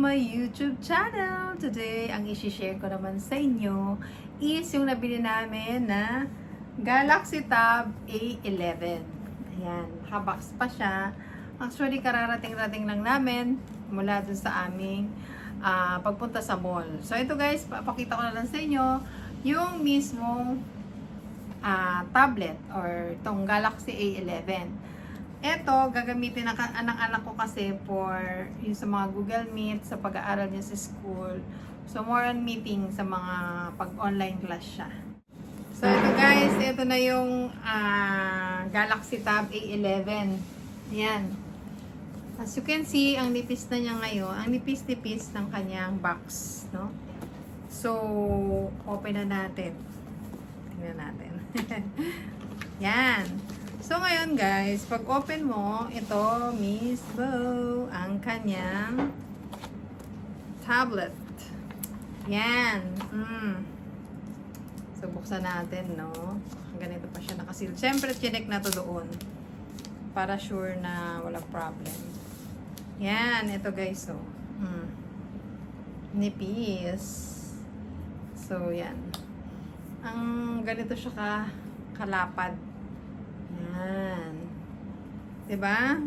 my YouTube channel! Today, ang isi-share ko naman sa inyo is yung nabili namin na Galaxy Tab A11. Ayan, nakabox pa siya. Actually, kararating-rating lang namin mula dun sa aming pagpunta sa mall. So, ito guys, papakita ko na lang sa inyo yung mismong tablet or itong Galaxy A11. Ito, gagamitin ng anak-anak ko kasi for yung sa mga Google Meet, sa pag-aaral niya sa school. So, more on meeting sa mga pag-online class siya. So, ito guys, ito na yung Galaxy Tab A11. Ayan. As you can see, ang nipis na niya ngayon, ang nipis-nipis ng kanyang box, no? So, open na natin. Tingnan natin. Yan. So, ngayon guys, pag open mo, ito mismo ang kanyang tablet. Yan. So, buksan natin, no? Ganito pa siya nakasil. Siyempre, chinek na to doon. Para sure na walang problem. Yan. Ito guys, so. Nipis. So, yan. Ang ganito siya kalapad. Yan. Diba?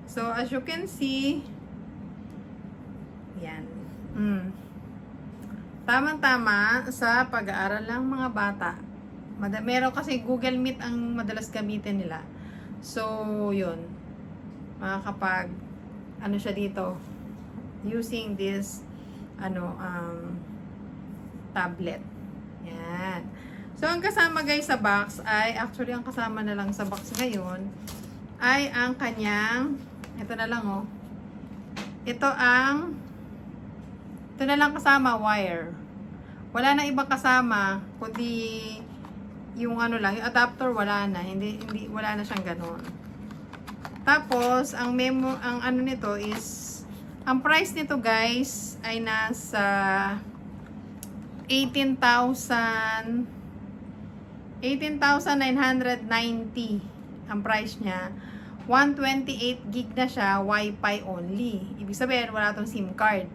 So, as you can see, yan. Tama-tama sa pag-aaral ng mga bata. Meron kasi Google Meet ang madalas gamitin nila. So, yun. Makakapag, ano siya dito, using this, tablet. Yan. So, ang kasama guys sa box ay, actually, ang kasama na lang sa box ngayon ay ang kanyang, ito na lang oh. Ito na lang kasama, wire. Wala na ibang kasama, kundi yung ano lang, yung adapter wala na. Wala na siyang ganon. Tapos, ang ano nito is, ang price nito guys ay nasa 18,990 ang price niya. 128 gig na siya, Wi-Fi only. Ibig sabihin, wala tong SIM card.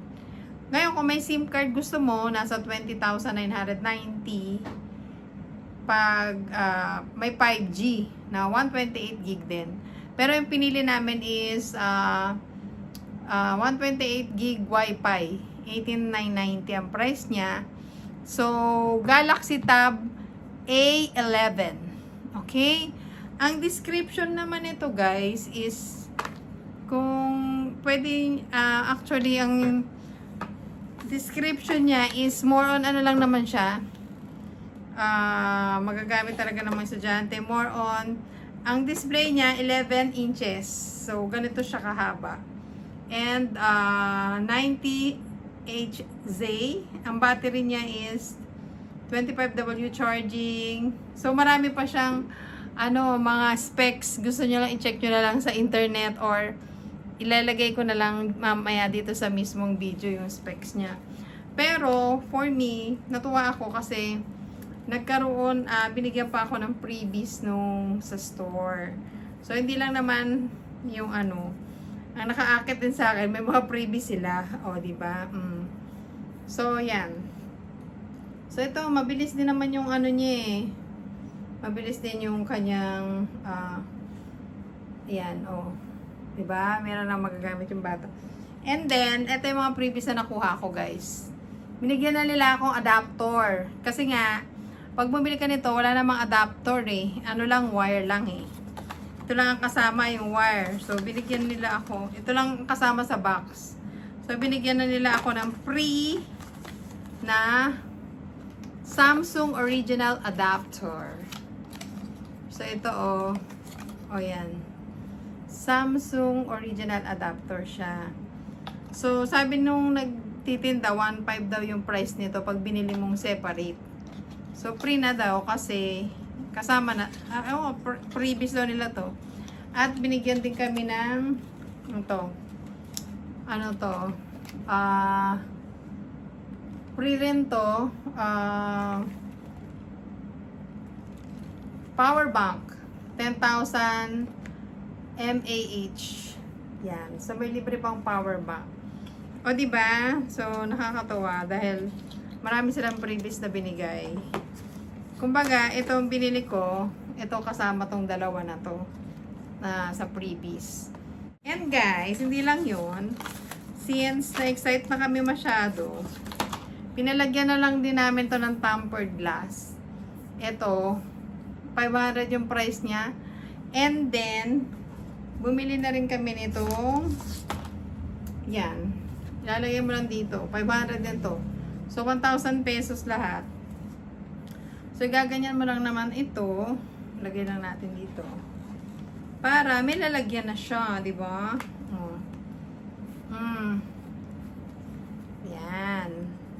Ngayon, kung may SIM card gusto mo, nasa 20,990. Pag may 5G na 128 gig din. Pero yung pinili namin is 128 gig Wi-Fi. 18,990 ang price niya. So, Galaxy Tab A11. Okay? Ang description naman ito guys is kung pwedeng actually ang description niya is more on ano lang naman siya. Magagamit talaga ng mga estudyante. More on ang display niya 11 inches. So, ganito siya kahaba. And 90 Hz. Ang battery niya is 25W charging. So, marami pa siyang mga specs. Gusto nyo lang i-check nyo na lang sa internet or ilalagay ko na lang mamaya dito sa mismong video yung specs niya. Pero, for me, natuwa ako kasi nagkaroon, binigyan pa ako ng freebies nung sa store. So, hindi lang naman yung ang nakaakit din sa akin, may mga freebies sila. O, diba? So, yan. So, ito, mabilis din naman yung niya eh. Mabilis din yung kanyang, yan, o. Diba? Meron lang magagamit yung bata. And then, ito yung mga freebies na nakuha ko, guys. Binigyan na nila akong adapter. Kasi nga, pag bumili ka nito, wala namang adapter eh. Ano lang, wire lang eh. Ito lang ang kasama, yung wire. So, binigyan nila ako. Ito lang ang kasama sa box. So, binigyan na nila ako ng free na Samsung original adapter. So, ito yan. Samsung original adapter siya. So, sabi nung nagtitinda, 1.5 daw yung price nito pag binili mong separate. So, free na daw kasi kasama na, previous daw nila to. At binigyan din kami ng free rin to, power bank, 10,000 mAh. Yan. So, may libre pang power bank. O, diba? So, nakakatuwa dahil marami silang previous na binigay. Kumbaga, itong binili ko, ito kasama tong dalawa na to na sa previous. And guys, hindi lang yun. Since na-excite na kami masyado, pinalagyan na lang din namin to ng tempered glass. Ito, 500 yung price niya. And then, bumili na rin kami nitong yan. Ilalagay mo lang dito. 500 din to. So, 1,000 pesos lahat. So, gaganyan mo lang naman ito. Lagay lang natin dito. Para may lalagyan na siya, di ba? Oh. Yan.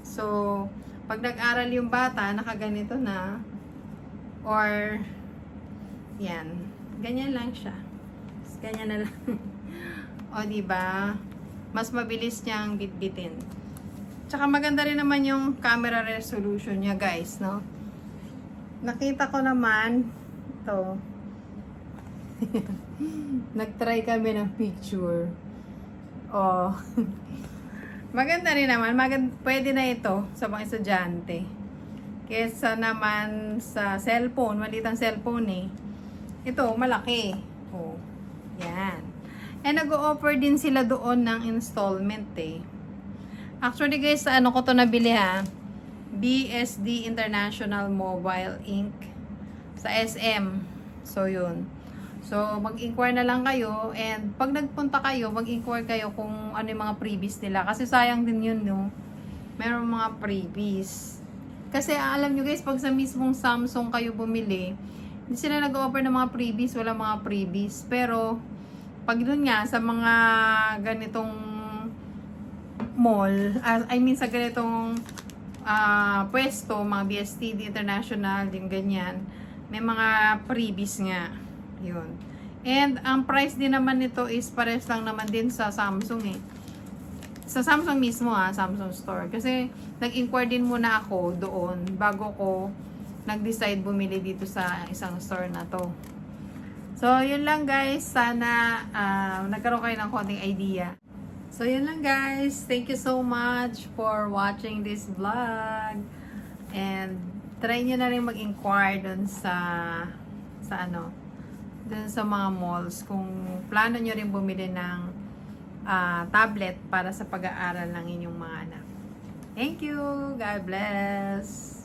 So, pag nag-aral yung bata, nakaganito na. Or, yan. Ganyan lang siya. Ganyan na lang. O, di ba? Mas mabilis niyang bitbitin. Tsaka maganda rin naman yung camera resolution niya, guys, no? Nakita ko naman ito. Nag-try kami ng picture. Oh. Maganda rin naman. Pwede na ito sa mga estudyante. Kesa naman sa cellphone. Maliit ang cellphone eh. Ito, malaki. Oh. Yan. And nag-o-offer din sila doon ng installment eh. Actually guys, sa ano ko to nabili ha? BSD International Mobile Inc. Sa SM. So yun. So mag-inquire na lang kayo. And pag nagpunta kayo, mag-inquire kayo kung ano yung mga freebies nila. Kasi sayang din yun no. Meron mga freebies. Kasi alam nyo guys, pag sa mismong Samsung kayo bumili, hindi sila nag-offer ng mga freebies. Wala mga freebies. Pero pag dun nga sa mga ganitong mall, I mean sa ganitong pwesto, mga BSTD International, yung ganyan, may mga freebies nga. Yun. And ang price din naman nito is pares lang naman din sa Samsung eh. Sa Samsung mismo Samsung store. Kasi nag-inquire din muna ako doon bago ko nag-decide bumili dito sa isang store na to. So, yun lang guys. Sana nagkaroon kayo ng konting idea. So, yun lang guys. Thank you so much for watching this vlog. And, try nyo na rin mag-inquire dun sa dun sa mga malls. Kung plano nyo rin bumili ng tablet para sa pag-aaral ng inyong mga anak. Thank you. God bless.